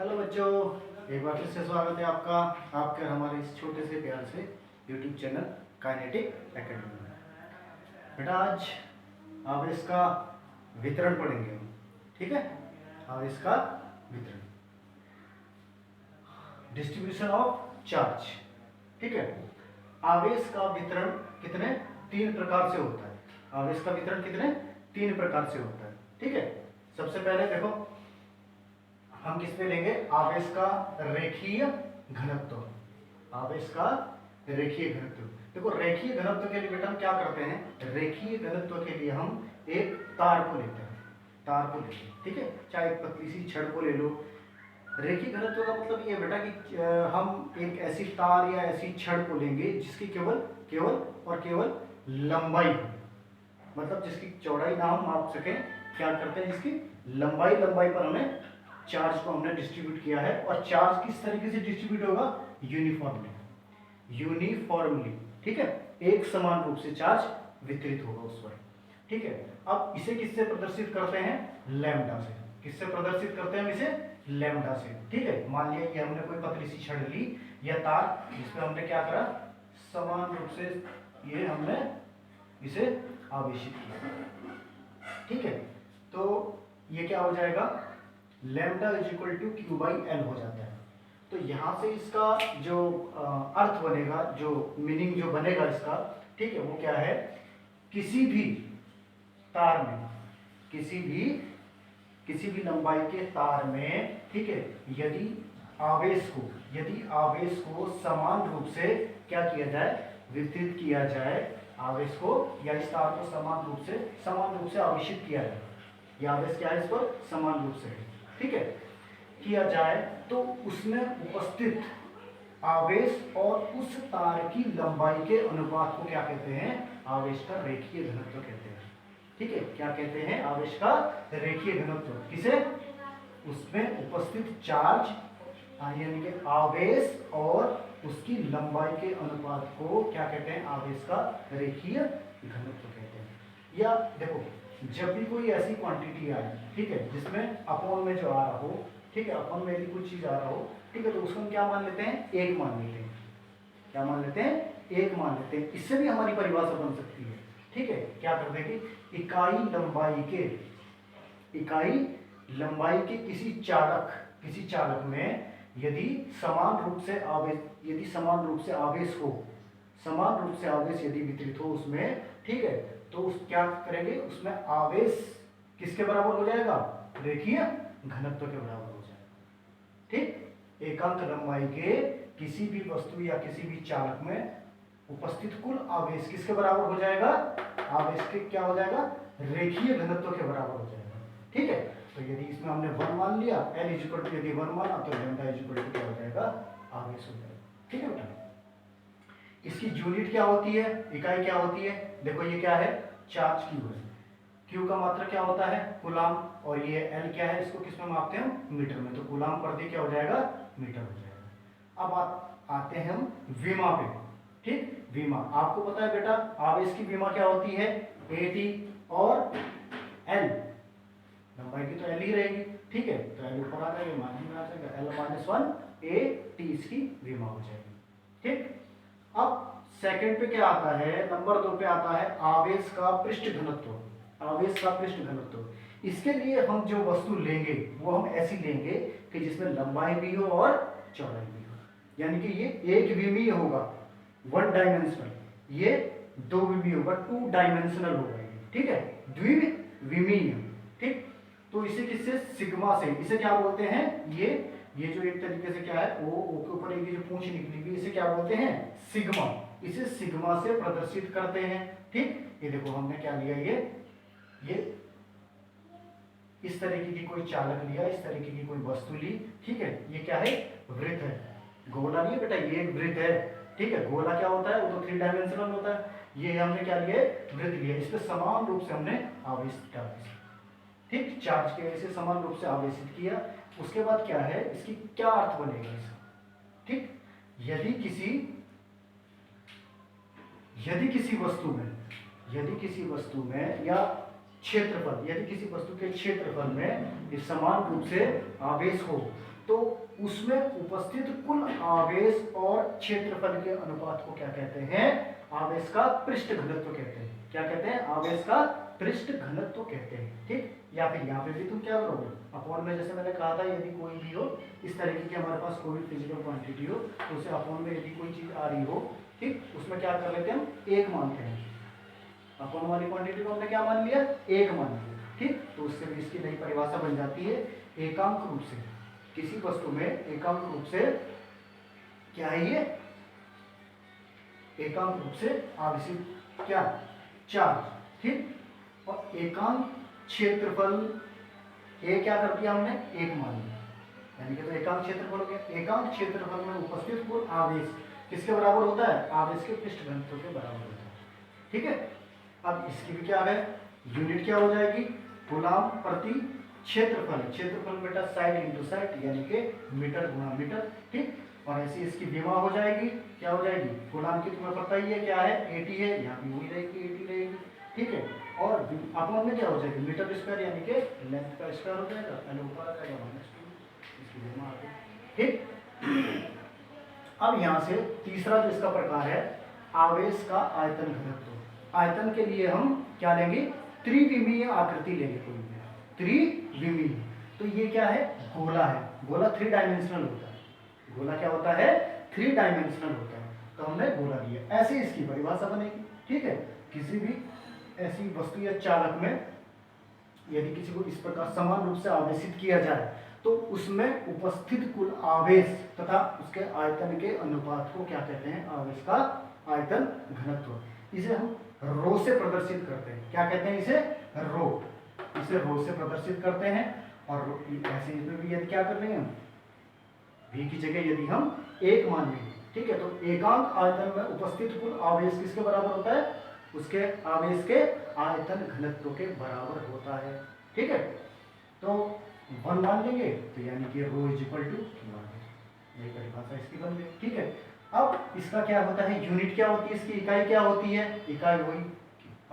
Hello बच्चों, एक बार फिर से स्वागत है आपका आपके हमारे इस छोटे से प्यार से यूट्यूब चैनल काइनेटिक एकेडमी में। बेटा आज आवेश का वितरण पढ़ेंगे हम, ठीक है। आवेश का वितरण, डिस्ट्रीब्यूशन ऑफ चार्ज, ठीक है। आवेश का वितरण कितने तीन प्रकार से होता है। आवेश का वितरण कितने तीन प्रकार से होता है, ठीक है। सबसे पहले देखो हम किस पे लेंगे, आवेश का रेखीय घनत्व। आवेश का रेखीय घनत्व, देखो रेखीय घनत्व के लिए बेटा हम क्या करते हैं, रेखीय घनत्व के लिए हम एक तार को लेते हैं, तार को लेते हैं, ठीक है। चाहे एक पतली सी छड़ को ले लो। रेखीय घनत्व का मतलब ये बेटा कि हम एक ऐसी तार या ऐसी छड़ को लेंगे जिसकी केवल केवल और केवल लंबाई हो, मतलब जिसकी चौड़ाई ना हम माप सकें। क्या करते हैं, जिसकी लंबाई पर हमें चार्ज को हमने डिस्ट्रीब्यूट किया है। और चार्ज किस तरीके से डिस्ट्रीब्यूट होगा, यूनिफॉर्मली, ठीक है। एक समान रूप से चार्ज वितरित होगा उस पर, ठीक है। अब इसे किससे प्रदर्शित करते हैं, लैम्डा से। किससे प्रदर्शित करते हैं हम इसे, लैम्डा से, ठीक है। मान लिया कि हमने कोई पतली सी छड़ ली या तार जिसमें हमने क्या करा, समान रूप से ये हमने इसे आवेशित किया, ठीक है। तो ये क्या हो जाएगा, lambda is equal to Q by L हो जाता है। तो यहां से इसका जो अर्थ बनेगा, जो मीनिंग जो बनेगा इसका, ठीक है, वो क्या है, किसी भी तार में, किसी भी लंबाई के तार में, ठीक है, यदि आवेश को समान रूप से क्या किया जाए, वितरित किया जाए, आवेश को या इस तार को समान रूप से आवेशित किया जाए। यह आवेश क्या है, इस पर समान रूप से, ठीक है, किया जाए, तो उसमें उपस्थित आवेश और उस तार की लंबाई के अनुपात को क्या कहते हैं, आवेश का रेखीय घनत्व कहते हैं, ठीक है। क्या कहते हैं, आवेश का रेखीय घनत्व। किसे, उसमें उपस्थित चार्ज यानी कि आवेश और उसकी लंबाई के अनुपात को क्या कहते हैं, आवेश का रेखीय घनत्व कहते हैं। या देखो जब भी कोई ऐसी क्वांटिटी आए, ठीक है, जिसमें अपॉन में जो आ रहा हो, ठीक है, अपॉन में यदि कुछ चीज आ रहा हो, ठीक है, तो उसको हम क्या मान लेते हैं, एक मान लेते हैं। क्या मान लेते हैं, एक मान लेते हैं। इससे भी हमारी परिभाषा बन सकती है, ठीक है। क्या कर देंगे, इकाई लंबाई के किसी चालक में यदि समान रूप से आवेश यदि वितरित हो उसमें, ठीक है, तो उस क्या करेंगे, उसमें आवेश किसके बराबर हो जाएगा, रेखीय घनत्व के बराबर हो जाएगा, ठीक। एकांक लंबाई के किसी भी वस्तु या किसी भी चालक में उपस्थित कुल आवेश किसके बराबर हो जाएगा, आवेश के क्या हो जाएगा, रेखीय घनत्व के बराबर हो जाएगा, ठीक है। तो यदि इसमें हमने 1 मान लिया, L इज इक्वल टू यदि 1 माना, तो लैम्डा इज इक्वल टू क्या हो जाएगा, आवेश हो जाएगा, ठीक है बेटा। इसकी यूनिट क्या होती है, इकाई क्या होती है, देखो ये क्या है, चार्ज क्यू है। क्यू का मात्रक क्या होता है, कूलाम, और ये एल क्या है, इसको किसमें मापते हैं, मीटर में। तो कूलाम प्रति क्या हो जाएगा, मीटर हो जाएगा। अब आते हैं हम विमा पे, ठीक। विमा आपको पता है बेटा, आवेश की विमा क्या होती है, एटी, और एल लंबाई की तो एल ही रहेगी, ठीक है। तो एल ऊपर आ जाएगा, माइनस में आ जाएगा, एल माइनस 1 ए टी इसकी विमा हो जाएगी, ठीक। अब सेकंड पे क्या आता है, नंबर 2 पे आता है आवेश का पृष्ठ घनत्व। आवेश का पृष्ठ घनत्व, इसके लिए हम जो वस्तु लेंगे वो हम ऐसी लेंगे कि जिसमें लंबाई भी हो और चौड़ाई भी हो, यानी कि ये एक विमीय होगा, 1 डायमेंशनल, ये 2 विमीय होगा, 2 डायमेंशनल होगा, ठीक है, द्विविमीय, ठीक। तो इसे किससे, सिग्मा से, इसे क्या बोलते हैं, ये जो एक तरीके से क्या है, ओ के ऊपर एक जो पूंछ निकली हुई, इसे क्या बोलते हैं, सिग्मा। इसे सिग्मा से प्रदर्शित करते हैं, ठीक। ये देखो हमने क्या लिया, ये इस तरीके की कोई चालक लिया, इस तरीके की कोई वस्तु ली, ठीक है। ये क्या है, वृत्त है, गोला नहीं है बेटा, ये एक वृत्त है, ठीक है। गोला क्या होता है, वो तो 3 डायमेंशनल होता है। ये हमने क्या लिया, वृत्त लिया, इस पे समान रूप से हमने आवेशित किया, ठीक, चार्ज के वजह से समान रूप से आवेशित किया। उसके बाद क्या है, इसकी क्या अर्थ बनेगा इसका, ठीक। यदि किसी वस्तु में या क्षेत्रफल, यदि किसी वस्तु के क्षेत्रफल में समान रूप से आवेश हो, तो उसमें उपस्थित कुल आवेश और क्षेत्रफल के अनुपात को क्या कहते हैं? आवेश का पृष्ठ घनत्व कहते हैं। क्या कहते हैं? आवेश का पृष्ठ घनत्व कहते हैं। ठीक, या फिर यहाँ पे भी तुम क्या करोगे, अपॉन में जैसे मैंने कहा था, यदि कोई भी हो इस तरीके की हमारे पास कोई भी फिजिकल क्वांटिटी हो तो उसे अपॉन में यदि कोई चीज आ रही हो, ठीक, उसमें क्या कर लेते हैं हम, एक मानते हैं। अपॉन वाली क्वांटिटी को हमने क्या मान लिया? एक मान लिया। ठीक, तो उससे भी इसकी नई परिभाषा बन जाती है, एकांक रूप से, किसी वस्तु में एकांक रूप से क्या है ये, एकांक रूप से आवेशित क्या, चार्ज। ठीक, और एकांक क्षेत्रफल ए क्या कर दिया हमने, एक मान लिया, यानी कि तो एकांक क्षेत्रफल हो गया। एकांक क्षेत्रफल में उपस्थित कुल आवेश किसके बराबर होता है? आवेश के पृष्ठ घनत्व के बराबर होता है। ठीक है, अब इसकी भी क्या है, यूनिट क्या हो जाएगी, कूलम प्रति क्षेत्रफल। क्षेत्रफल बेटा साइड इंटू साइड, यानी कि मीटर गुणा मीटर। ठीक, और ऐसी इसकी विमा हो जाएगी, क्या हो जाएगी, कूलम की तुम्हें पता ही है क्या है, 80 है, यहाँ भी वही रहेगी, 80 रहेगी। ठीक है, और अपॉन में क्या हो जाएगी, मीटर स्क्वायर, यानी कि लेंथ का स्क्वायर हो जाएगा, पहले ऊपर आ जाएगा -2, इसकी विमा आ गई। ठीक, अब यहाँ से तीसरा जो इसका प्रकार है, आवेश का आयतन घनत्व। आयतन के लिए हम क्या लेंगे, त्रिविमीय आकृति लेंगे कोई भी, त्रिविमीय। तो ये क्या है, गोला है। गोला 3 डायमेंशनल होता है। गोला क्या होता है, 3 डायमेंशनल होता है, तो हमने गोला लिया। ऐसे इसकी परिभाषा बनेगी। ठीक है, किसी भी ऐसी वस्तु या चालक में यदि किसी को इस प्रकार समान रूप से आवेशित किया जाए तो उसमें उपस्थित कुल आवेश तथा उसके आयतन के अनुपात को क्या कहते हैं, आवेश का आयतन घनत्व। इसे हम रो से प्रदर्शित करते हैं। क्या कहते हैं इसे, रो। इसे रो से प्रदर्शित करते हैं। और ऐसे इसमें भी यदि क्या कर लेंगे हम, v की जगह यदि हम एक मान लेंगे, ठीक है, तो एकांक आयतन में उपस्थित कुल आवेश किसके बराबर होता है, उसके आवेश के आयतन घनत्व के बराबर होता है। ठीक है, तो 1 मान लेंगे, तो यानी कि रो इज इक्वल टू 1, यही परिभाषा इसकी बन गई। ठीक है, अब इसका क्या होता है, यूनिट क्या होती है, इसकी इकाई क्या होती है, इकाई वही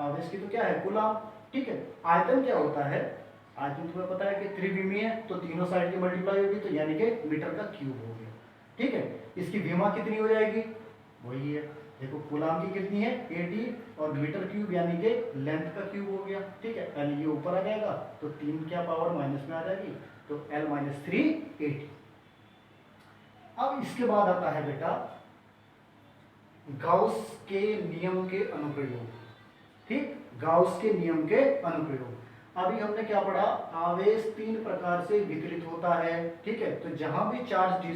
आवेश की तो क्या है, कूलम। ठीक है, आयतन क्या होता है, आयतन तुम्हें पता है कि त्रिविमीय है, तो तीनों साइड की मल्टीप्लाई होगी, तो यानी कि मीटर का क्यूब हो गया। ठीक है, इसकी विमा कितनी हो जाएगी, वही है, देखो कूलम की कितनी है 80, और मीटर क्यूब यानी कि लेंथ का क्यूब हो गया। ठीक है, यानी ये ऊपर आ जाएगा, तो 3 क्या पावर माइनस में आ जाएगी, तो L-3 80। अब इसके बाद आता है बेटा गाउस के नियम के अनुप्रयोग। ठीक, गाउस के नियम के अनुप्रयोग। अभी हमने क्या पढ़ा, आवेश 3 प्रकार से वितरित होता है। ठीक है, तो जहां भी चार्ज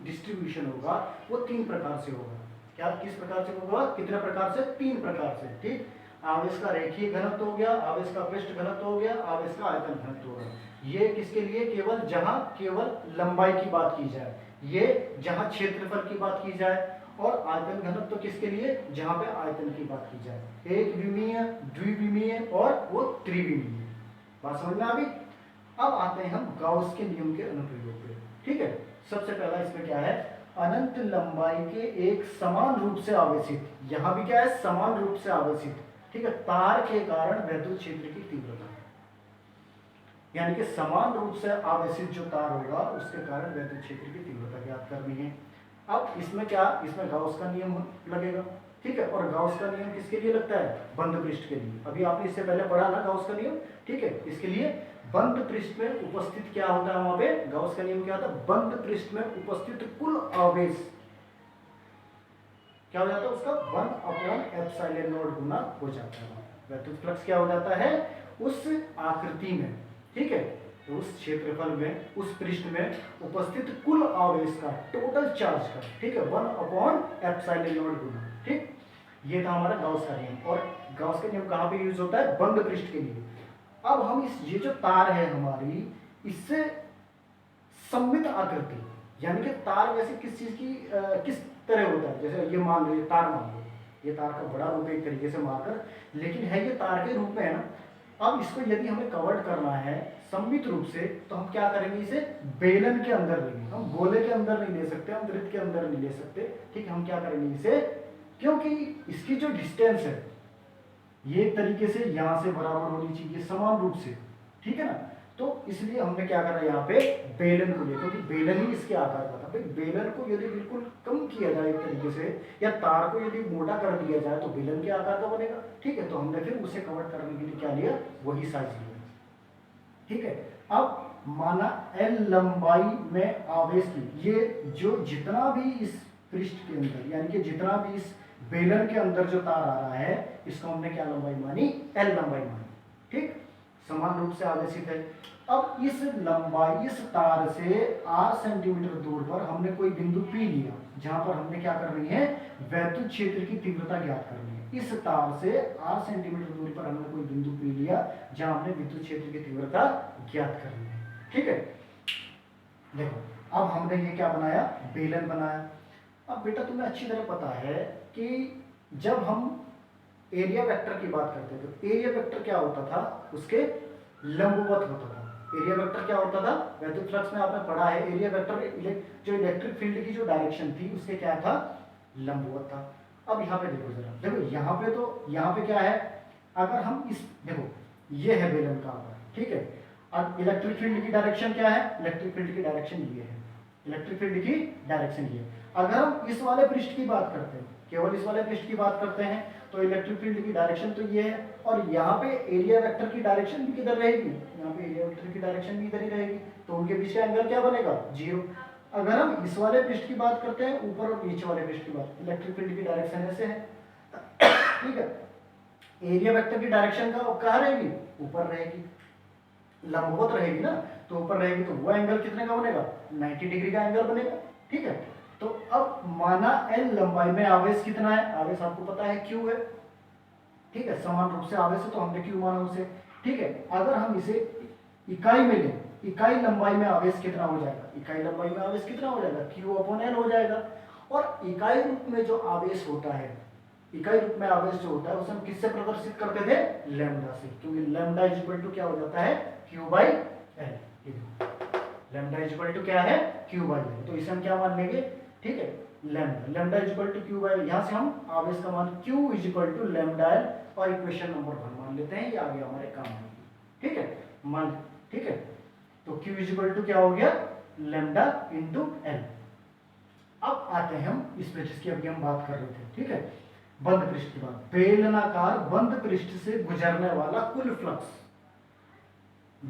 डिस्ट्रीब्यूशन होगा वो 3 प्रकार से होगा। क्या, किस प्रकार से होगा, कितने प्रकार से, 3 प्रकार से। ठीक, आवेश का रेखीय घनत्व हो गया, आवेश का पृष्ठ घनत्व हो गया, आवेश का आयतन घनत्व हो गया। ये किसके लिए, केवल जहां केवल लंबाई की बात की जाए, ये जहां क्षेत्रफल की बात की जाए, और आयतन घनत्व किसके लिए, जहां पे आयतन की बात की जाए, एक विमीय, द्विविमीय और वो त्रिविमीय। बात समझ में आ गई। अब आते हैं हम गाउस के नियम के अनुप्रयोग पे। ठीक है, सबसे पहला इसमें क्या है, अनंत लंबाई के एक समान रूप से आवेशित, यहां भी क्या है, समान रूप से आवेशित, ठीक है, तार के कारण विद्युत क्षेत्र की तीव्रता, यानी कि समान रूप से आवेशित जो तार होगा उसके कारण विद्युत क्षेत्र की तीव्रता ज्ञात करनी है। अब इसमें क्या, इसमें गाउस का नियम लगेगा। ठीक है, और गाउस का नियम किसके लिए लगता है, बंद पृष्ठ के लिए। अभी आपने इससे पहले पढ़ा ना गाउस का नियम। ठीक है, इसके लिए बंद पृष्ठ में उपस्थित क्या होता है, वहां पे गाउस का नियम क्या होता है, बंद पृष्ठ में उपस्थित कुल आवेश क्या हो जाता है, उसका 1/ε0 गुना हो जाता है। विद्युत फ्लक्स क्या हो जाता है उस आकृति में। ठीक है, तो उस क्षेत्रफल में, उस पृष्ठ में उपस्थित कुल आवेश का, टोटल चार्ज का, ठीक है, 1/ε0 गुना। ठीक, ये था हमारा गाउस का नियम। और गाउस का नियम कहां पे यूज होता है, बंद पृष्ठ के लिए। अब हम इस, ये जो तार है हमारी, इससे सममित आकृति, यानी कि तार वैसे किस चीज की किस तरह होता है, जैसे ये मान लो, ये तार मान लो, ये तार का बड़ा रूप एक तरीके से मारकर, लेकिन है ये तार के रूप में है ना। अब इसको यदि हमें कवर करना है सममित रूप से, तो हम क्या करेंगे, इसे बेलन के अंदर लेंगे। हम गोले के अंदर नहीं ले सकते, हम वृत्त के अंदर नहीं ले सकते। ठीक है, हम क्या करेंगे इसे, क्योंकि इसकी जो डिस्टेंस है ये एक तरीके से यहां से बराबर होनी चाहिए, समान रूप से। ठीक है ना, तो इसलिए हमने क्या करा यहाँ पे बेलन को लिया, क्योंकि बेलन ही इसके आकार का था। भाई बेलन को यदि बिल्कुल कम किया जाए एक तरीके से, या तार को यदि मोटा कर दिया जाए तो बेलन के आकार का बनेगा। ठीक है, तो हमने फिर उसे कवर करने के लिए क्या लिया, वही साइज लिया। ठीक है, अब माना L लंबाई में आवेश की, ये जो जितना भी इस पृष्ठ के अंदर, यानी कि जितना भी इस बेलन के अंदर जो तार आ रहा है, इसको हमने क्या लंबाई मानी, L लंबाई मानी। ठीक, समान रूप से आवेशित है। अब इस लंबाई, इस तार से r सेंटीमीटर दूर पर हमने कोई बिंदु P लिया, जहां पर हमने क्या करनी है, वैद्युत क्षेत्र की तीव्रता ज्ञात करनी है। इस तार से r सेंटीमीटर दूरी पर हमने कोई बिंदु P लिया, जहां हमने विद्युत क्षेत्र की तीव्रता ज्ञात करनी है। ठीक है, देखो अब हमने ये क्या बनाया, बेलन बनाया। अब बेटा तुम्हें अच्छी तरह पता है कि जब हम एरिया वेक्टर की बात करते थे, तो एरिया वेक्टर क्या होता था, उसके लंबवत होता था। एरिया वेक्टर क्या होता था, वैद्युत फ्लक्स में आपने पढ़ा है, एरिया वेक्टर जो इलेक्ट्रिक फील्ड की जो डायरेक्शन थी उसके क्या था, लंबवत था। अब यहाँ पे देखो जरा, देखो यहाँ पे, तो यहाँ पे क्या है, अगर हम इस, देखो ये है बेलन का आकार। ठीक है, अब इलेक्ट्रिक फील्ड की डायरेक्शन क्या है, इलेक्ट्रिक फील्ड की डायरेक्शन ये है, इलेक्ट्रिक फील्ड की डायरेक्शन ये है। अगर हम इस वाले पृष्ठ की बात करते हैं, केवल इस वाले पृष्ठ की बात करते हैं, तो इलेक्ट्रिक फील्ड की डायरेक्शन तो ये है, और यहाँ पे एरिया वेक्टर की डायरेक्शन भी किधर रहेगी, यहाँ पे एरिया वेक्टर की डायरेक्शन भी इधर ही रहेगी, तो उनके बीच का एंगल क्या बनेगा, 0। अगर हम इस वाले पृष्ठ की बात करते हैं, ऊपर और नीचे वाले पृष्ठ की बात, इलेक्ट्रिक फील्ड की डायरेक्शन ऐसे है। ठीक है, एरिया वेक्टर की डायरेक्शन का कहाँ रहेगी, ऊपर रहेगी, लंबवत रहेगी ना, तो ऊपर रहेगी, तो वो एंगल कितने का बनेगा, 90 डिग्री का एंगल बनेगा। ठीक है, तो अब माना L लंबाई में आवेश कितना है, आवेश आपको पता है Q है। ठीक है, समान रूप से आवेश है तो हमने Q माना उसे। ठीक है, अगर हम इसे इकाई में लें, इकाई लंबाई में आवेश कितना हो जाएगा, इकाई लंबाई में आवेश कितना हो जाएगा, Q/L हो जाएगा। और इकाई रूप में जो आवेश होता है, इकाई रूप में आवेश जो होता है उसे हम किससे प्रदर्शित करते थे, लैम्डा से, क्योंकि लैम्डा इज इक्वल टू क्या हो जाता है, Q/L। Lambda is equal to क्या है, Q/L, तो इसे हम क्या मान लेंगे, ठीक है, lambda is equal to Q/L। यहाँ से हम आवेश का मान Q is equal to lambda L और इक्वेशन नंबर 1 मान लेते हैं, ये आगे हमारे काम आएगी। ठीक है, मान, ठीक है, तो Q इज इक्वल टू क्या हो गया, लैम्डा इंटू L। अब आते हैं हम इस पे जिसकी अभी हम बात कर रहे थे। ठीक है, बंद पृष्ठ की बात, बेलनाकार बंद पृष्ठ से गुजरने वाला कुल फ्लक्स,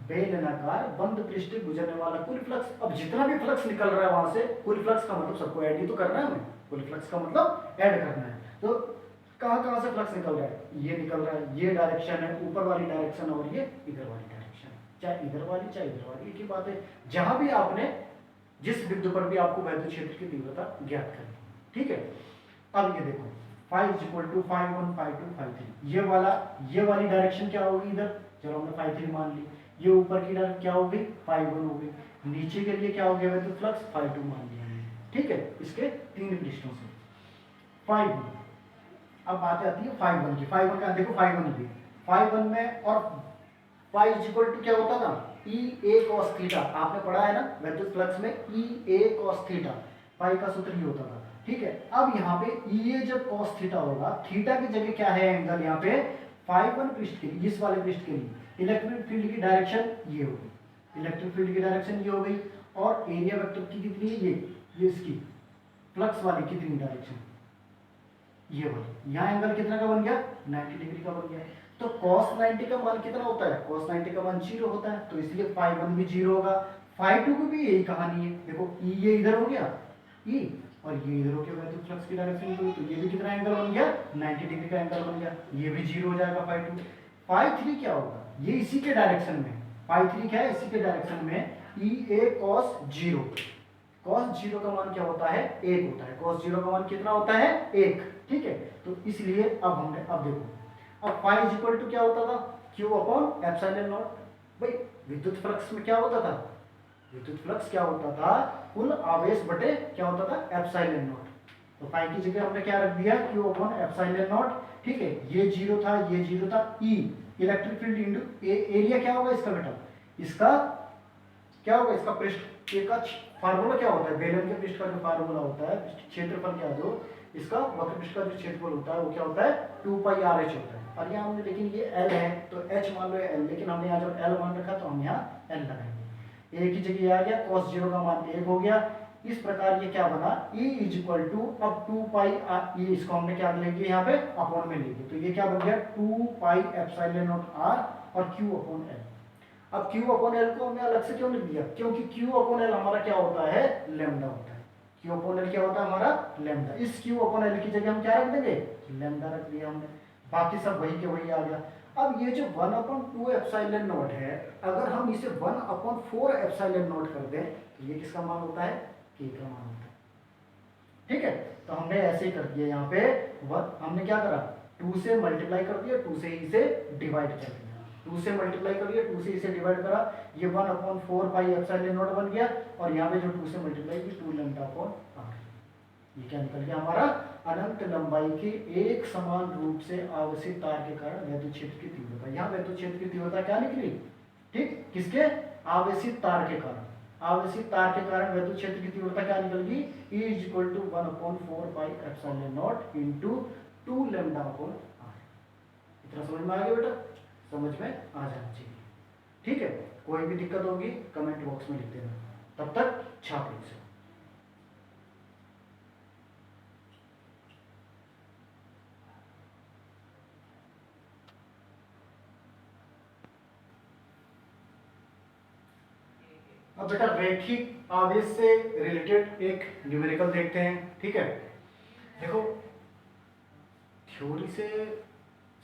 बेलनाकार बंद पृष्ठ गुजरने वाला कुल फ्लक्स। अब जितना भी फ्लक्स निकल रहा है वहां से, कुल फ्लक्स का मतलब सबको ऐड ही तो करना है हमें, कुल फ्लक्स का मतलब ऐड करना है। तो कहां कहां से फ्लक्स निकल रहा है, ये निकल रहा है, ये डायरेक्शन है, ऊपर वाली डायरेक्शन और ये इधर वाली डायरेक्शन, चाहे इधर वाली चाहे इधर वाली, एक ही बात है। जहां भी आपने, जिस बिंदु पर भी आपको वैद्युत क्षेत्र की तीव्रता ज्ञात करनी। ठीक है, अब ये देखो, फाइव इज इक्वल टू 5 1 5 2 5 3, ये वाली डायरेक्शन क्या होगी, इधर चलो हमने 5 3 मान ली, ये ऊपर की डायरेक्शन क्या होगी, 5 1 होगी, नीचे के लिए क्या हो गया, वैद्युत फ्लक्स 5 2 मान लिया हमने। ठीक है, इसके तीन पृष्ठों से 5 1। अब बात आती है 5 1 की, 5 1 का देखो 5 1 भी 5 1 में, और 5 इज इक्वल टू क्या होता था, E a cos थीटा, आपने पढ़ा है ना वैद्युत फ्लक्स में E a cos थीटा, पाई का सूत्र ये होता था। ठीक है, अब यहाँ पे E a जब cos थीटा होगा, थीटा की जगह क्या है एंगल, यहाँ पे 5 1 पृष्ठ के लिए, इस वाले पृष्ठ के लिए इलेक्ट्रिक फील्ड की डायरेक्शन ये होगी, इलेक्ट्रिक फील्ड की डायरेक्शन ये हो गई, और एरिया वेक्टर की कितनी है, ये इसकी फ्लक्स वाली कितनी डायरेक्शन, ये वाली, यहाँ एंगल कितना का बन गया, 90 डिग्री का बन गया। तो cos 90 का मान कितना होता है, cos 90 का मान 0 होता है, तो इसलिए 5 1 भी 0 होगा। 5 2 को भी यही कहानी है, देखो E ये इधर हो गया, E और ये इधर हो गया, वैद्युत फ्लक्स की डायरेक्शन, तो ये भी कितना एंगल बन गया, 90 डिग्री का एंगल बन गया, ये भी 0 हो जाएगा 5 2। 5 3 क्या होगा, ये इसी के डायरेक्शन में, 5 3 क्या है, इसी के डायरेक्शन में, E a cos 0, cos 0 का मान क्या होता है, 1 होता है, cos 0 का मान कितना होता है, 1। ठीक है, तो इसलिए अब हमने, अब देखो, अब फाई इज इक्वल टू क्या होता था, Q/ε0। भाई विद्युत फ्लक्स में क्या होता था, विद्युत फ्लक्स क्या होता था, कुल आवेश बटे क्या होता था, ε0। तो फाई की जगह हमने क्या रख दिया, Q/ε0। ठीक है, ये 0 था, ये 0 था, E electric field into area क्या होगा इसका बेटा, इसका क्या होगा, इसका पृष्ठ का फार्मूला क्या होता है, बेलन के पृष्ठ का जो फार्मूला होता है, क्षेत्रफल क्या जो इसका वक्र पृष्ठ का जो क्षेत्रफल होता है वो क्या होता है, 2πRh होता है। और यहाँ हमने, लेकिन ये L है तो H मान लो L, लेकिन हमने यहाँ जब L मान रखा तो हम यहाँ L ए की जगह आ गया, cos 0 का मान 1 हो गया। इस प्रकार ये क्या बना, E इक्वल टू, अब 2 पाई E, इसको हमने क्या लेंगे यहाँ पे अपॉन में लेंगे, तो ये क्या बन गया 2 पाई एप्सिलॉन नॉट R और Q अपॉन L। अब Q अपॉन L को हमने अलग से क्यों लिख दिया, क्योंकि Q अपॉन L हमारा क्या होता है, लैम्डा होता है। Q अपॉन L क्या होता है हमारा, लैम्डा। इस Q अपॉन L की जगह हम क्या रख देंगे, लैम्डा रख दिया हमने, बाकी सब वही के वही आ गया। अब ये जो 1/2 एप्सिलॉन नॉट है, अगर हम इसे 1/4 एप्सिलॉन नॉट कर दें तो ये किसका मान होता है, K का मान होता है। ठीक है, तो हमने ऐसे ही कर दिया, यहाँ पे हमने क्या करा, 2 से मल्टीप्लाई कर दिया, 2 से इसे डिवाइड कर दिया, 2 से मल्टीप्लाई कर दिया, 2 से इसे डिवाइड करा, ये 1/4 पाई एप्सिलॉन नॉट बन गया, और यहाँ पे जो 2 से मल्टीप्लाई की 2 लैम्डा अपॉन R, ये क्या निकल गया हमारा, अनंत लंबाई के एक समान रूप से आवेशित तार के कारण वैद्युत क्षेत्र की तीव्रता। यहाँ वैद्युत क्षेत्र की तीव्रता क्या निकली, ठीक, किसके, आवेशित तार के कारण, आवेशित तार के कारण वैद्युत क्षेत्र की तीव्रता क्या निकल गई, E equal to 1/4 pi epsilon naught into 2 lambda upon R। इतना समझ में आ गया बेटा, समझ में आ जाना चाहिए। ठीक है, कोई भी दिक्कत होगी कमेंट बॉक्स में लिख देना, तब तक छाप लो। अब बेटा रैखिक आवेश से रिलेटेड एक न्यूमेरिकल देखते हैं। ठीक है, देखो थ्योरी से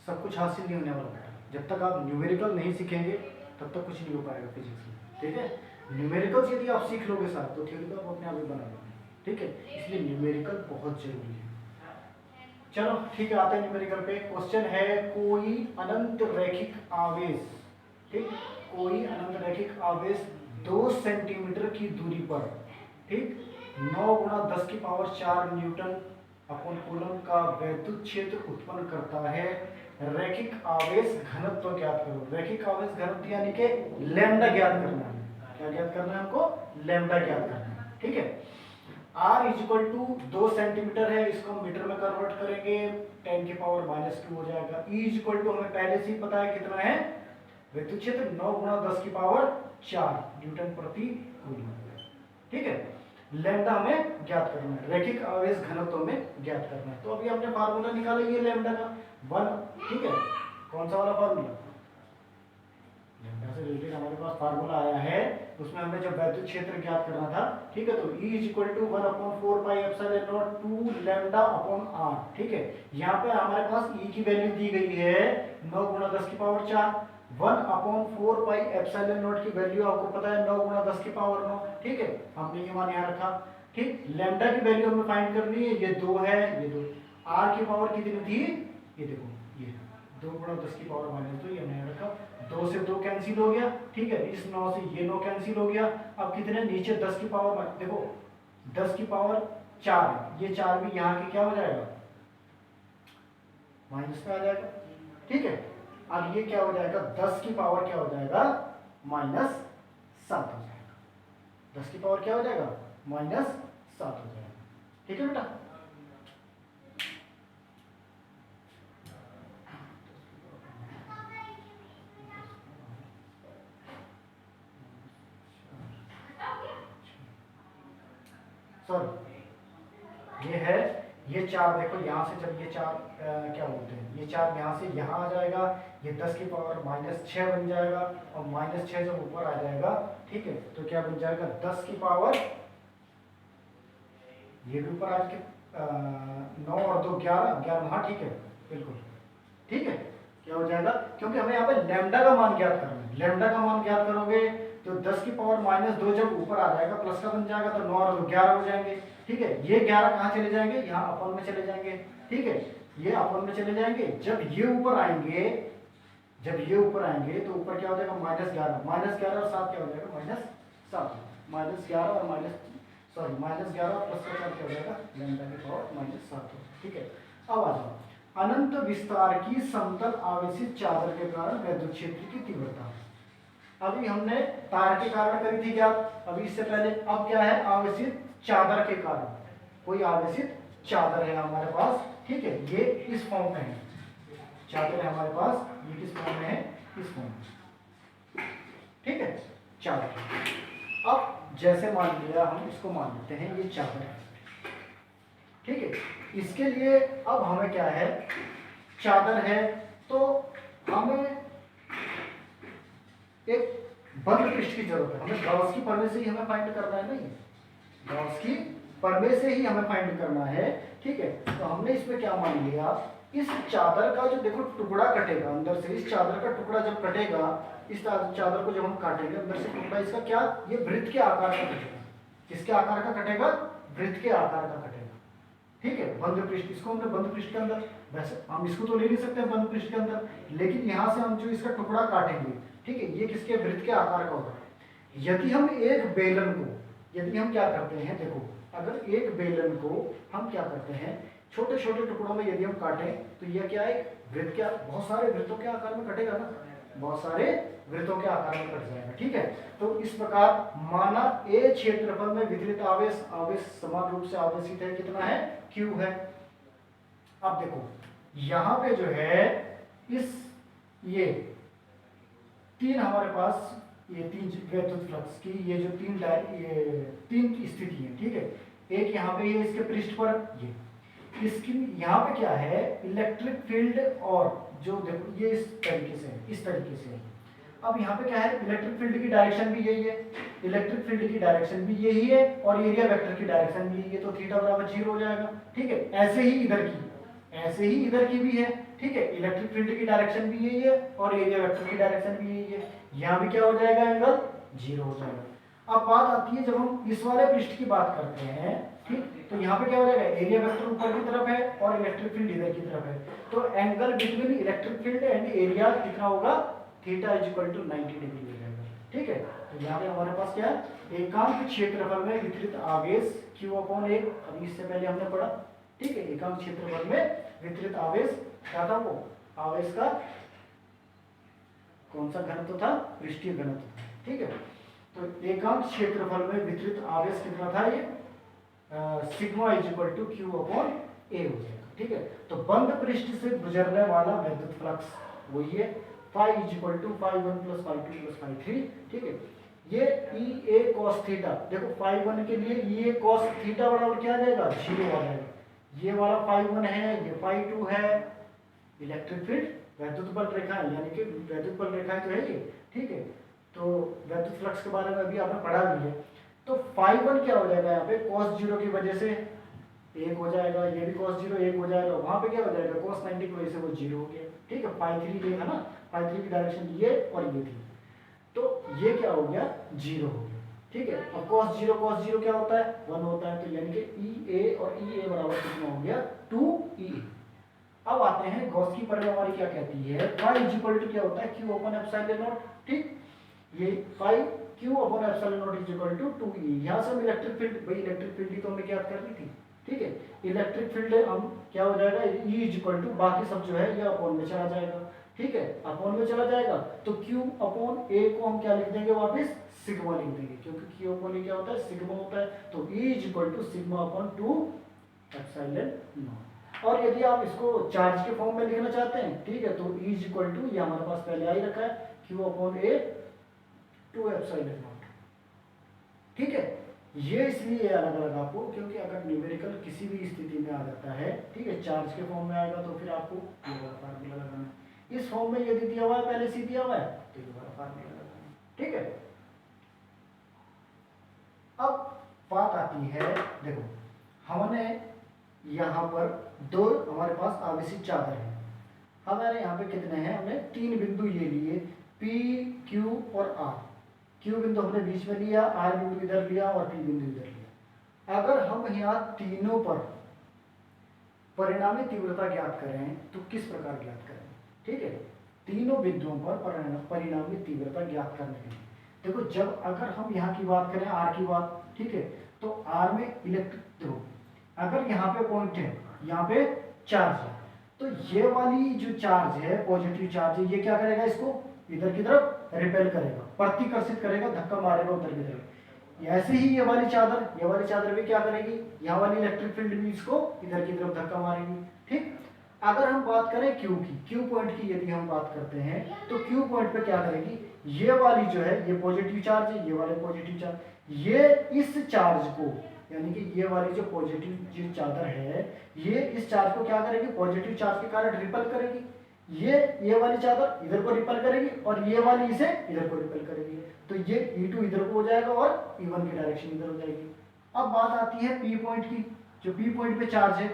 सब कुछ हासिल नहीं होने वाला बेटा, जब तक आप न्यूमेरिकल नहीं सीखेंगे तब तक कुछ नहीं हो पाएगा फिजिक्स में। ठीक है, न्यूमेरिकल्स यदि आप सीख लोगे साथ तो थ्योरी तो आप अपने आप ही बना लोगे। ठीक है, इसलिए न्यूमेरिकल बहुत जरूरी है। चलो ठीक है, आते हैं न्यूमेरिकल पे। क्वेश्चन है, कोई अनंत रैखिक आवेश, ठीक, कोई अनंत रैखिक आवेश 2 सेंटीमीटर की दूरी पर, ठीक, 9 × 10⁴ न्यूटन अपॉन कूलम का वैद्युत क्षेत्र उत्पन्न करता है। रैखिक आवेश घनत्व ज्ञात करो। रैखिक आवेश घनत्व यानी कि लैम्डा ज्ञात करना है। क्या ज्ञात करना है हमको, लैम्डा ज्ञात करना है। ठीक है, R इक्वल टू 2 सेंटीमीटर है, इसको हम मीटर में कन्वर्ट करेंगे 10⁻² हो जाएगा। E इक्वल टू हमें पहले से ही पता है कितना है, वैद्युत क्षेत्र 9 × 10⁴ न्यूटन प्रति कूलम। ठीक है, लैम्डा हमें ज्ञात करना है, रैखिक आवेश घनत्व में ज्ञात करना है। तो अभी हमने फार्मूला निकाला ये लैम्डा का 1। ठीक है, कौन सा वाला फार्मूला, लैम्डा से रिलेटेड हमारे पास फार्मूला आया है, उसमें हमने जब वैद्युत क्षेत्र ज्ञात करना था। ठीक है, तो E equal to 1/4 pi epsilon naught 2 lambda upon R। ठीक है, यहाँ पे हमारे पास E की वैल्यू दी गई है 9 × 10⁴, 1/4 पाई एप्सिलॉन नॉट की वैल्यू आपको पता है 9 × 10⁹। ठीक है, हमने ये मान यहाँ रखा। ठीक, लैम्डा की वैल्यू हमें फाइंड करनी है, ये 2 है, ये 2। R की पावर कितनी थी, ये देखो, ये 2 × 10⁻², ये हमने रखा। 2 से 2 कैंसिल हो गया। ठीक है, इस 9 से ये 9 कैंसिल हो गया। अब कितने, नीचे 10 की पावर, देखो 10 की पावर 4 है, ये 4 भी यहाँ के क्या हो जाएगा, माइनस में आ जाएगा। ठीक है, अब ये क्या हो जाएगा, 10 की पावर क्या हो जाएगा, -7 हो जाएगा। 10 की पावर क्या हो जाएगा, -7 हो जाएगा। ठीक है बेटा, सॉरी ये है, ये 4 देखो यहाँ से, जब ये 4 क्या बोलते हैं, ये 4 यहाँ से यहाँ आ जाएगा, ये 10 की पावर -6 बन जाएगा, और -6 जब ऊपर आ जाएगा, ठीक है, तो क्या बन जाएगा, 10 की पावर, ये भी ऊपर आ के 9 और 2 11, हाँ ठीक है, बिल्कुल ठीक है, क्या हो जाएगा, क्योंकि हमें यहाँ पे लैम्डा का मान ज्ञात करना है। लैम्डा का मान ज्ञात करोगे तो 10 की पावर -2 जब ऊपर आ जाएगा, प्लस का बन जाएगा, तो 9 और 2 11 हो जाएंगे। ठीक है, ये 11 कहाँ चले जाएंगे, यहाँ अपॉन में चले जाएंगे। ठीक है, ये अपॉन में चले जाएंगे, जब ये ऊपर आएंगे, जब ये ऊपर आएंगे तो ऊपर क्या हो जाएगा, -11 और 7 क्या हो जाएगा, -7, -11 और -11 और प्लस का 4 क्या हो जाएगा, लैम्डा की पावर -7। ठीक है, अब आ जाओ, अनंत विस्तार की समतल आवेशित चादर के कारण वैद्युत क्षेत्र की तीव्रता। अभी हमने तार के कारण करी थी क्या, अभी इससे पहले, अब क्या है, आवेशित चादर के कारण। कोई आवेशित चादर है हमारे पास, ठीक है, ये इस फॉर्म में है, चादर है हमारे पास, ये किस फॉर्म में है, इस फॉर्म में। ठीक है, चादर जैसे मान लिया हम इसको मान लेते हैं ये चादर है, ठीक है। इसके लिए अब हमें क्या है, चादर है तो हमें एक बंद पृष्ठ की जरूरत है, हमें गॉस की प्रमेय से ही हमें फाइंड करना है, नहीं गॉस की प्रमेय से ही हमें फाइंड करना है, ठीक है। तो हमने इसमें क्या मान लिया, इस चादर का जो देखो टुकड़ा कटेगा अंदर से, इस चादर का टुकड़ा जब कटेगा, इस चादर को जब हम काटेंगे अंदर से टुकड़ा इसका क्या, ये वृत्त के आकार का कटेगा। किसके आकार का कटेगा, वृत्त के आकार का कटेगा, ठीक है। बंद पृष्ठ, इसको हमने बंद पृष्ठ के अंदर, वैसे हम इसको तो ले नहीं सकते बंद पृष्ठ के अंदर, लेकिन यहां से हम जो इसका टुकड़ा काटेंगे, ठीक है, ये किसके, वृत्त के आकार का होगा। यदि हम एक बेलन को, यदि हम क्या करते हैं, देखो अगर एक बेलन को हम क्या करते हैं, छोटे छोटे टुकड़ों में यदि हम काटें तो यह क्या है, वृत्त क्या, बहुत सारे वृत्तों के आकार में कटेगा ना, बहुत सारे वृत्तों के आकार में कट जाएगा, ठीक है। तो इस प्रकार माना ए क्षेत्रफल में वितरित आवेश, आवेश समान रूप से आवेशित है, कितना है, Q है। अब देखो यहां पे जो है इस ये तीन हमारे पास, ये तीन वैद्युत फ्लक्स की ये जो तीन स्थिति है, ठीक है। एक यहाँ पे ये इसके पृष्ठ पर, ये इसकी यहाँ पे क्या है, इलेक्ट्रिक फील्ड, और जो देखो ये इस तरीके से है, इस तरीके से है। अब यहाँ पे क्या है, इलेक्ट्रिक फील्ड की डायरेक्शन भी यही है, इलेक्ट्रिक फील्ड की डायरेक्शन भी यही है, और एरिया वेक्टर की डायरेक्शन भी यही है, तो थीटा बराबर 0 हो जाएगा, ठीक है। ऐसे ही इधर की, ऐसे ही इधर की भी है, ठीक है। इलेक्ट्रिक फील्ड की डायरेक्शन भी यही है और एरिया वेक्टर की डायरेक्शन भी यही है, यहाँ भी क्या हो जाएगा, एंगल 0 हो जाएगा। अब बात आती है जब हम इस वाले पृष्ठ की बात करते हैं, ठीक, तो यहाँ पे क्या हो जाएगा, एरिया वेक्टर ऊपर की तरफ है और इलेक्ट्रिक फील्ड इधर की तरफ है, तो angle between electric field and area कितना होगा, theta is equal to 90 degree हो जाएगा, ठीक है। तो यहाँ पे हमारे पास क्या है, एकांक क्षेत्रफल में वितरित आवेश Q अपॉन A, अभी इससे पहले हमने पढ़ा, ठीक है। एकांक क्षेत्रफल में वितरित आवेश क्या था, वो आवेश का कौन सा घनत्व था, पृष्ठीय घनत्व, ठीक है। तो एकांक क्षेत्रफल में वितरित आवेश कितना था, ये sigma is equal to Q upon A हो जाएगा, ठीक है। तो बंद पृष्ठ से गुजरने वाला विद्युत फ्लक्स वही है, phi is equal to φ1 plus φ2 plus φ3, ठीक है। ये E A cos थीटा, देखो φ1 के लिए E A cos थीटा बराबर क्या आ जाएगा, 0 आ जाएगा। ये वाला φ1 है, ये φ2 है, इलेक्ट्रिक फील्ड वैद्युत बल रेखाएं, यानी कि वैद्युत बल रेखाएं तो है ये, ठीक है। तो वैद्युत फ्लक्स के बारे में अभी आपने पढ़ा भी है। तो φ1 क्या हो जाएगा, यहाँ पे cos 0 की वजह से 1 हो जाएगा, ये भी cos 0 1 हो जाएगा, वहां पे क्या हो जाएगा, cos 90 की वजह से वो 0 हो गया, ठीक है। φ3 ये है ना, φ3 की डायरेक्शन ये और ये थी, तो ये क्या हो गया, 0 हो गया, ठीक है। अब cos 0 क्या होता है, 1 होता है, तो यानी कि EA और EA बराबर कितना हो गया, 2EA। अब आते हैं गॉस की प्रमेय हमारी क्या कहती है, y इज इक्वल टू क्या होता है, Q अपॉन एप्सिलॉन नॉट, ठीक। ये phi Q upon epsilon naught is equal to 2E। यहाँ से हम इलेक्ट्रिक फील्ड, भाई इलेक्ट्रिक फील्ड की तो हमने ज्ञात करनी थी, ठीक है। इलेक्ट्रिक फील्ड हम क्या हो जाएगा, E इज इक्वल टू बाकी सब जो है ये अपॉन में चला जाएगा, ठीक है, अपॉन में चला जाएगा। तो Q अपॉन A को हम क्या लिख देंगे, वापस सिग्मा लिख देंगे, क्योंकि Q अपॉन A क्या होता है, सिग्मा होता है। तो E is equal to sigma upon 2 epsilon naught. और यदि आप इसको चार्ज के फॉर्म में लिखना चाहते हैं, ठीक है, तो E इज इक्वल टू, ये हमारे पास पहले आ ही रखा है, Q upon A 2 epsilon naught, ठीक है। ये इसलिए अलग अलग आपको, क्योंकि अगर न्यूमेरिकल किसी भी स्थिति में आ जाता है, ठीक है, चार्ज के फॉर्म में आएगा तो फिर आपको ये वाला फार्मूला लगाना है। इस फॉर्म में यदि दिया हुआ है, पहले से दिया हुआ है, तो ये वाला फार्मूला लगाना है, ठीक है। अब बात आती है, देखो हमने यहाँ पर दो हमारे पास आवेशित चादर है, हमारे यहाँ पे कितने हैं, हमने 3 बिंदु ये लिए, P Q और R। Q बिंदु हमने बीच में लिया, R बिंदु इधर लिया और P बिंदु इधर लिया। अगर हम यहाँ तीनों पर परिणामी तीव्रता ज्ञात करें तो किस प्रकार ज्ञात करें, ठीक है। तीनों बिंदुओं पर परिणामी तीव्रता ज्ञात करने के लिए देखो, जब अगर हम यहाँ की बात करें, R की बात, ठीक है, तो R में इलेक्ट्रिक, देखो अगर यहाँ पे पॉइंट है, यहाँ पे चार्ज है, तो ये वाली जो चार्ज है, पॉजिटिव चार्ज है, ये क्या करेगा, इसको इधर की तरफ रिपेल करेगा, प्रतिकर्षित करेगा, धक्का मारेगा उधर की तरफ। ऐसे ही ये वाली चादर भी क्या करेगी, यहाँ वाली इलेक्ट्रिक फील्ड भी इसको इधर की तरफ धक्का मारेगी, ठीक। अगर हम बात करें Q की, Q पॉइंट की यदि हम बात करते हैं, तो Q पॉइंट पे क्या करेगी, ये वाली जो है ये पॉजिटिव चार्ज है, ये वाला पॉजिटिव चार्ज, ये इस चार्ज को यानी कि ये वाली जो पॉजिटिव जो चादर है ये इस चार्ज को क्या करेगी, पॉजिटिव चार्ज के कारण रिपल करेगी। ये वाली चादर इधर को रिपल करेगी और ये वाली इसे इधर को रिपल करेगी। तो ये E2 इधर को हो जाएगा और E1 की डायरेक्शन इधर हो जाएगी। अब बात आती है P पॉइंट की। जो P पॉइंट पे चार्ज है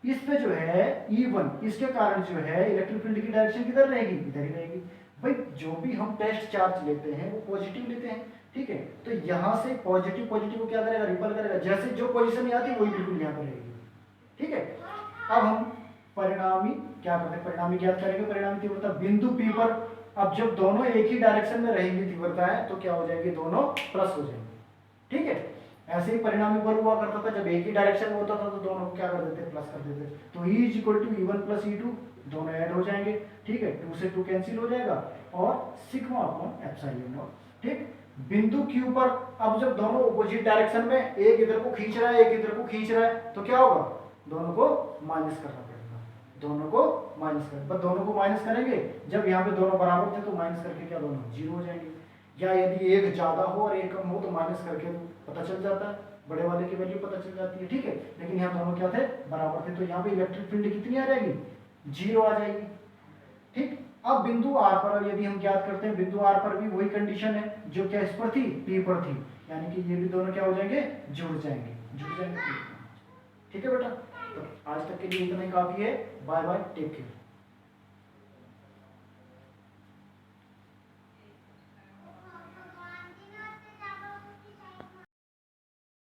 इस पे जो है E1 इसके कारण जो है इलेक्ट्रिक फील्ड की डायरेक्शन किधर रहेगी, इधर ही रहेगी। भाई जो भी हम टेस्ट चार्ज लेते हैं वो पॉजिटिव लेते हैं, ठीक है। तो यहाँ से पॉजिटिव को क्या करेगा, रिपल करेगा। जैसे जो पोजीशन में आती है वही बिल्कुल यहाँ पर रहेगी, ठीक है। अब हम परिणामी क्या करते हैं, परिणामी ज्ञात करेंगे। परिणामी तीव्रता बिंदु P पर, अब जब दोनों एक ही डायरेक्शन में रहेंगी तीव्रताएं तो क्या हो जाएगी, दोनों प्लस हो जाएंगे, ठीक है। ऐसे ही परिणामी बल हुआ करता था, जब एक ही डायरेक्शन में होता था तो दोनों को क्या कर देते, प्लस कर देते। तो E is equal to E1 plus E2, दोनों ऐड हो जाएंगे, ठीक है। 2 से 2 कैंसिल हो जाएगा और सिग्मा अपॉन एप्सिलॉन नॉट, ठीक। बिंदु Q पर अब जब दोनों अपोजिट डायरेक्शन में, एक इधर को खींच रहा है एक इधर को खींच रहा है, तो क्या होगा, दोनों को माइनस करना पड़ेगा, दोनों को माइनस कर, बस दोनों को माइनस करेंगे। जब यहाँ पे दोनों बराबर थे तो माइनस करके क्या दोनों जीरो हो जाएंगे। या यदि एक ज्यादा हो और एक कम हो तो माइनस करके पता चल जाता है, बड़े वाले की वैल्यू पता चल जाती है, ठीक है। लेकिन यहाँ दोनों क्या थे, बराबर थे, तो यहाँ पे इलेक्ट्रिक फील्ड कितनी आ जाएगी, जीरो आ जाएगी, ठीक। अब बिंदु R पर यदि हम ज्ञात करते हैं, बिंदु R पर भी वही कंडीशन है जो क्या इस पर थी, P पर थी, यानी कि ये भी दोनों क्या हो जाएंगे, जुड़ जाएंगे, ठीक है बेटा। तो आज तक के लिए इतना ही काफी है। Bye bye, take care.